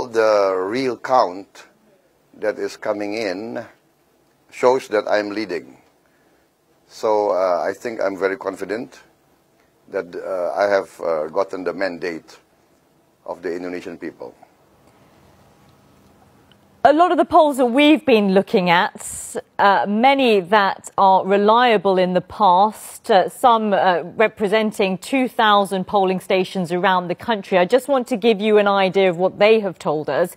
all the real count that is coming in shows that I'm leading. So I think I'm very confident that I have gotten the mandate of the Indonesian people. A lot of the polls that we've been looking at, many that are reliable in the past, some representing 2,000 polling stations around the country. I just want to give you an idea of what they have told us.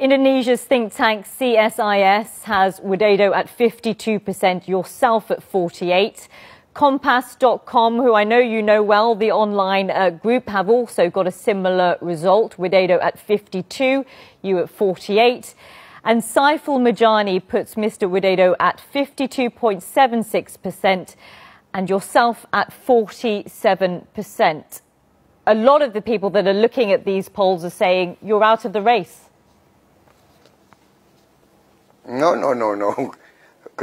Indonesia's think tank CSIS has Widodo at 52%, yourself at 48%. Compass.com, who I know you know well, the online group, have also got a similar result. Widodo at 52%, you at 48%. And Saiful Majani puts Mr. Widodo at 52.76% and yourself at 47%. A lot of the people that are looking at these polls are saying you're out of the race. No.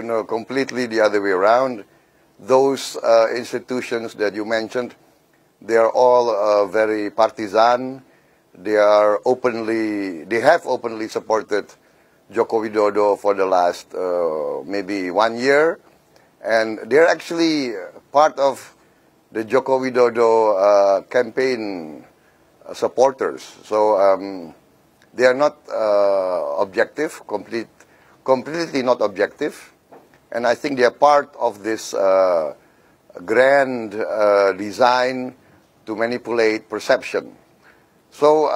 No, completely the other way around. Those institutions that you mentioned, they are all very partisan. They have openly supported Joko Widodo for the last maybe 1 year, and they're actually part of the Joko Widodo campaign supporters. So they are not objective, completely not objective. And I think they are part of this grand design to manipulate perception. So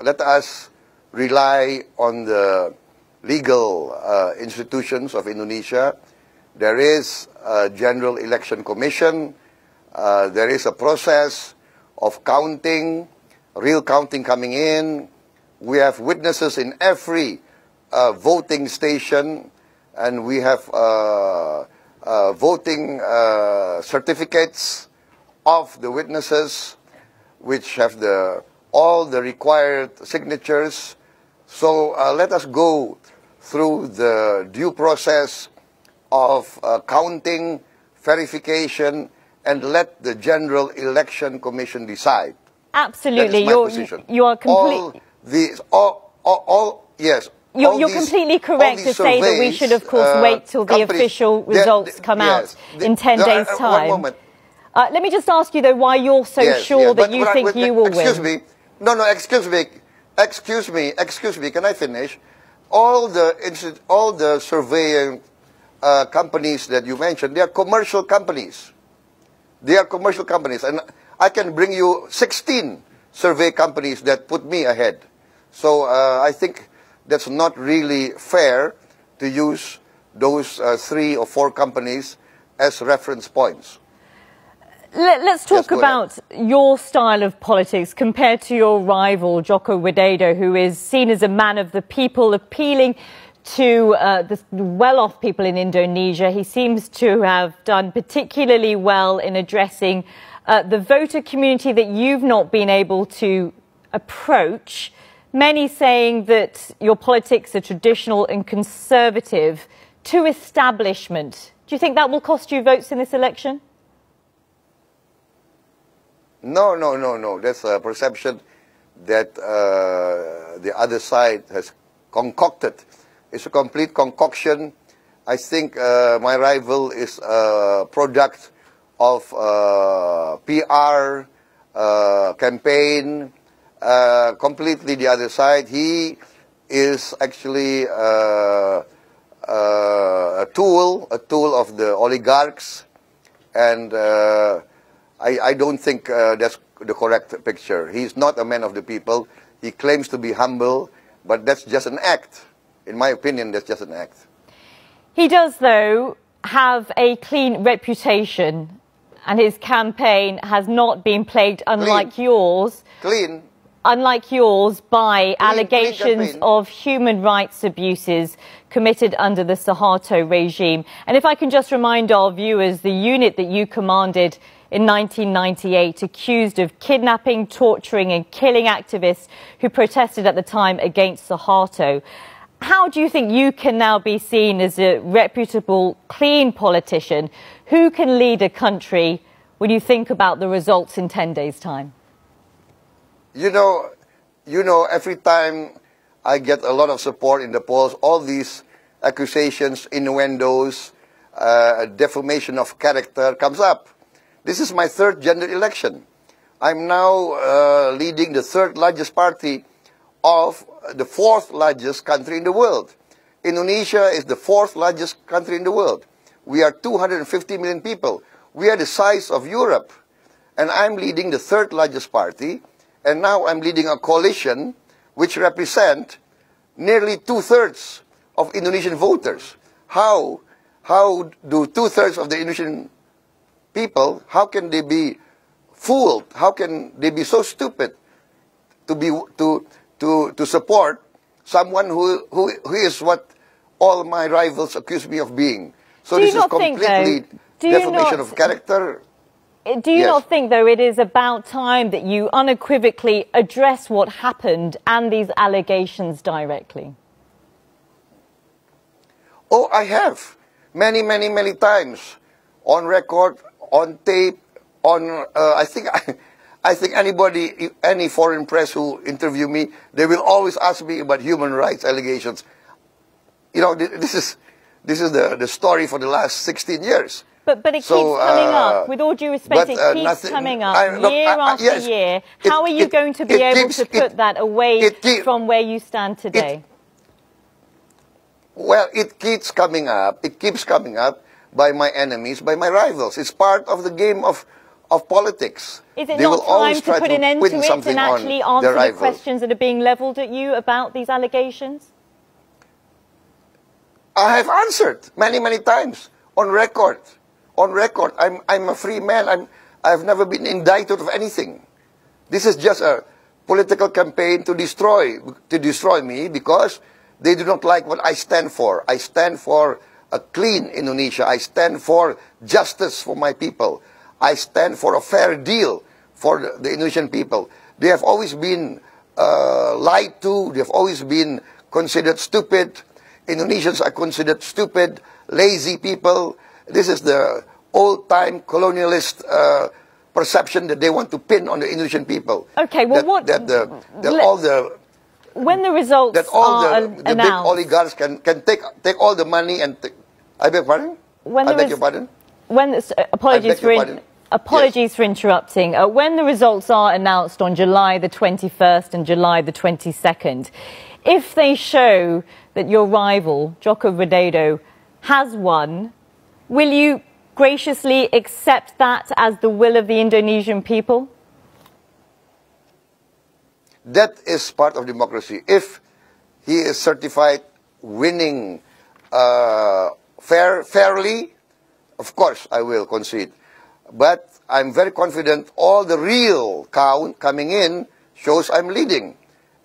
let us rely on the legal institutions of Indonesia. There is a General Election Commission. There is a process of counting, real counting coming in. We have witnesses in every voting station. And we have voting certificates of the witnesses, which have all the required signatures. So let us go through the due process of counting, verification, and let the General Election Commission decide. Absolutely, that is my position. You are completely. Yes. You're completely correct to say that we should, of course, wait till the official results come out in 10 days' time. 1 moment. Let me just ask you, though, why you're so sure that you think you will win. Excuse me. No, excuse me. Can I finish? All the surveying companies that you mentioned, they are commercial companies. And I can bring you 16 survey companies that put me ahead. So I think that's not really fair to use those 3 or 4 companies as reference points. Let's talk about your style of politics compared to your rival, Joko Widodo, who is seen as a man of the people, appealing to the well-off people in Indonesia. He seems to have done particularly well in addressing the voter community that you've not been able to approach. Many saying that your politics are traditional and conservative to establishment. Do you think that will cost you votes in this election? No. That's a perception that the other side has concocted. It's a complete concoction. I think my rival is a product of PR campaign. Completely the other side. He is actually a tool of the oligarchs, and I don't think that's the correct picture. He's not a man of the people. He claims to be humble, but that's just an act. In my opinion, that's just an act. He does, though, have a clean reputation, and his campaign has not been plagued, unlike yours. Unlike yours, by allegations of human rights abuses committed under the Suharto regime. And if I can just remind our viewers, the unit that you commanded in 1998, accused of kidnapping, torturing and killing activists who protested at the time against Suharto. How do you think you can now be seen as a reputable, clean politician who can lead a country when you think about the results in 10 days' time? You know, you know, every time I get a lot of support in the polls, all these accusations, innuendos, defamation of character comes up. This is my third general election. I'm now leading the third largest party of the fourth largest country in the world. Indonesia is the fourth largest country in the world. We are 250 million people. We are the size of Europe. And I'm leading the third largest party. And now I'm leading a coalition which represent nearly 2/3 of Indonesian voters. How do 2/3 of the Indonesian people, how can they be fooled? How can they be so stupid to support someone who is what all my rivals accuse me of being? So this is completely defamation of character. Do you not think, though, it is about time that you unequivocally address what happened and these allegations directly? Oh, I have. Many, many, many times. On record, on tape, on, I think anybody, any foreign press who interview me, they will always ask me about human rights allegations. You know, this is the story for the last 16 years. But it keeps coming up. With all due respect, it keeps coming up year after year. How are you going to be able to put that away from where you stand today? Well, it keeps coming up. It keeps coming up by my enemies, by my rivals. It's part of the game of politics. Is it not time to put an end to it and actually answer the questions that are being leveled at you about these allegations? I have answered many, many times on record. On record, I'm a free man. I've never been indicted of anything. This is just a political campaign to destroy me because they do not like what I stand for. I stand for a clean Indonesia. I stand for justice for my people. I stand for a fair deal for the Indonesian people. They have always been lied to. They have always been considered stupid. Indonesians are considered stupid, lazy people. This is the old-time colonialist perception that they want to pin on the Indonesian people. Okay, well, when the results are announced, the big oligarchs can take all the money and I beg pardon? I beg your pardon? Apologies for interrupting. When the results are announced on July the 21st and July the 22nd, if they show that your rival, Joko Widodo, has won, will you graciously accept that as the will of the Indonesian people? That is part of democracy. If he is certified winning fairly, of course I will concede. But I'm very confident all the real count coming in shows I'm leading.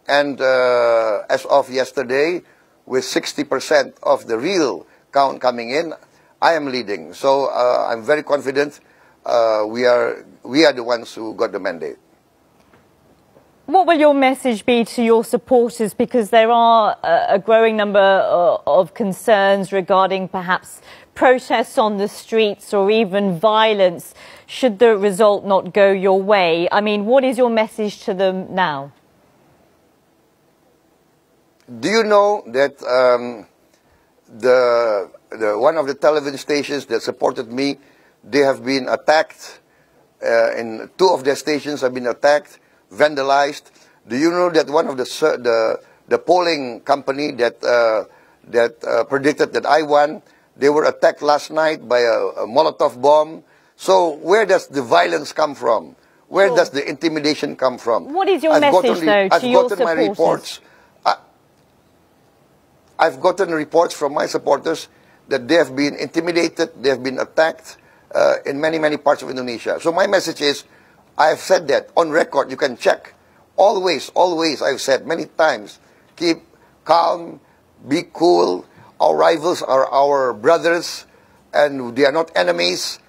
And as of yesterday, with 60% of the real count coming in, I am leading. So I'm very confident we are the ones who got the mandate. What will your message be to your supporters? Because there are a growing number of concerns regarding perhaps protests on the streets or even violence should the result not go your way. I mean, what is your message to them now? Do you know that one of the television stations that supported me, they have been attacked, in 2 of their stations have been attacked, vandalized. Do you know that one of the polling company that predicted that I won, they were attacked last night by a Molotov bomb? So where does the violence come from? Where does the intimidation come from? What is your message, though, to your supporters? I've gotten reports from my supporters that they have been intimidated, they have been attacked in many, many parts of Indonesia. So my message is, I have said that on record, you can check. Always, I've said many times, keep calm, be cool. Our rivals are our brothers and they are not enemies.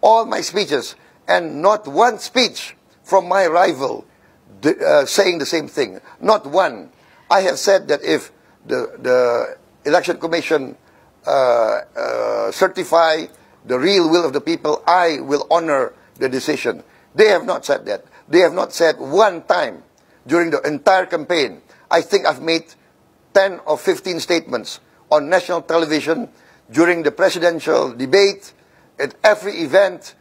All my speeches and not one speech from my rival saying the same thing. Not one. I have said that if the Election Commission certify the real will of the people, I will honor the decision. They have not said that. They have not said one time during the entire campaign. I think I've made 10 or 15 statements on national television during the presidential debate. At every event,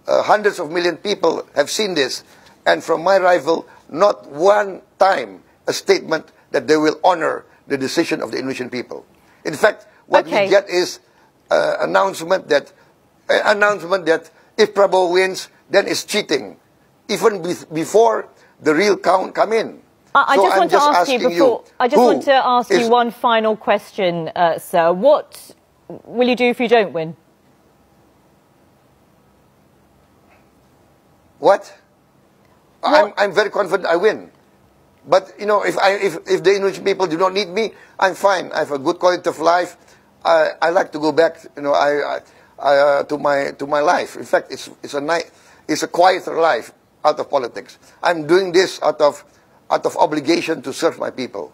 hundreds of million people have seen this. And from my rival, not one time a statement that they will honor the decision of the Indonesian people. In fact, what we get is an announcement that if Prabowo wins, then it's cheating, even before the real count come in. I just want to ask you one final question, sir. What will you do if you don't win? What? I'm very confident I win. But you know, if the Indonesian people do not need me, I'm fine. I have a good quality of life. I like to go back, you know, to my life. In fact, it's a quieter life out of politics. I'm doing this out of obligation to serve my people.